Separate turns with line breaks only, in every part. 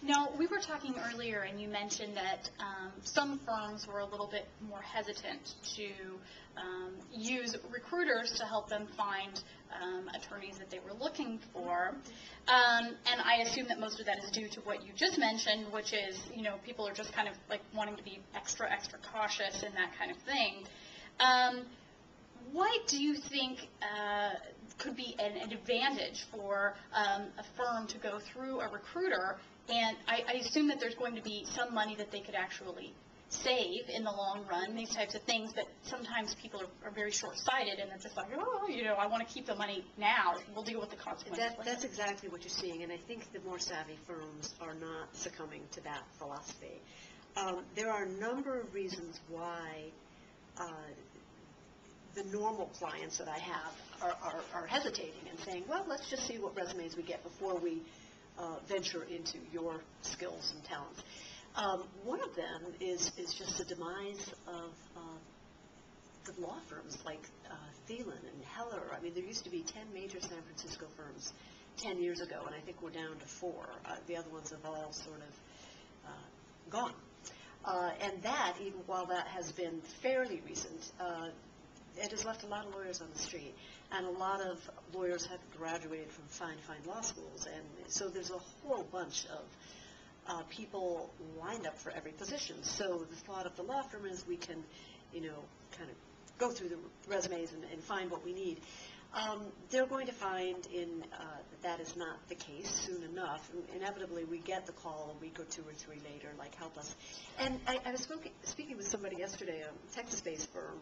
Now, we were talking earlier, and you mentioned that some firms were a little bit more hesitant to use recruiters to help them find attorneys that they were looking for. And I assume that most of that is due to what you just mentioned, which is, you know, people are just kind of like wanting to be extra cautious and that kind of thing. What do you think could be an advantage for a firm to go through a recruiter? And I assume that there's going to be some money that they could actually save in the long run, these types of things, but sometimes people are very short-sighted, and it's just like, oh, you know, I want to keep the money now. We'll deal with the consequences.
That's exactly what you're seeing, and I think the more savvy firms are not succumbing to that philosophy. There are a number of reasons why the normal clients that I have are hesitating and saying, well, let's just see what resumes we get before we venture into your skills and talents. One of them is just the demise of the law firms like Thielen and Heller. I mean, there used to be 10 major San Francisco firms 10 years ago, and I think we're down to 4. The other ones have all sort of gone. And that, even while that has been fairly recent, it has left a lot of lawyers on the street, and a lot of lawyers have graduated from fine law schools, and so there's a whole bunch of people lined up for every position. So the thought of the law firm is we can, you know, kind of go through the resumes and find what we need. They're going to find that is not the case soon enough. Inevitably, we get the call a week or 2 or 3 later, like, help us. And I was speaking with somebody yesterday, a Texas-based firm,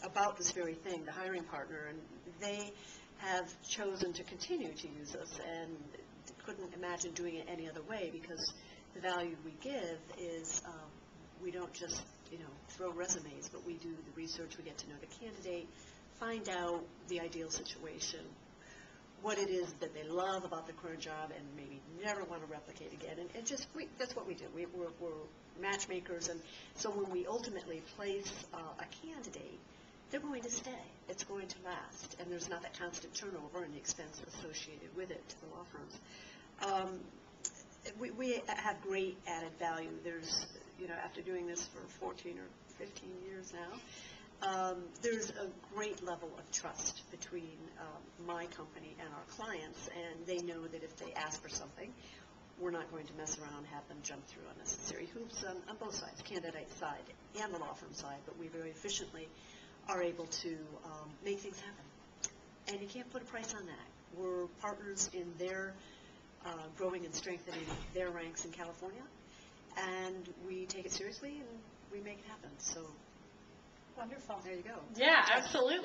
about this very thing, the hiring partner, and they have chosen to continue to use us and couldn't imagine doing it any other way, because the value we give is we don't just, you know, throw resumes, but we do the research. We get to know the candidate, find out the ideal situation, what it is that they love about the current job and maybe never want to replicate again. And just that's what we do. We're matchmakers, and so when we ultimately place a candidate, they're going to stay. It's going to last, and there's not that constant turnover and the expense associated with it to the law firms. We have great added value. There's, you know, after doing this for 14 or 15 years now, there's a great level of trust between my company and our clients, and they know that if they ask for something, we're not going to mess around, have them jump through unnecessary hoops on both sides, candidate side and the law firm side, but we very efficiently are able to make things happen. And you can't put a price on that. We're partners in their growing and strengthening their ranks in California, and we take it seriously and we make it happen. So
wonderful.
There you go.
Yeah, absolutely.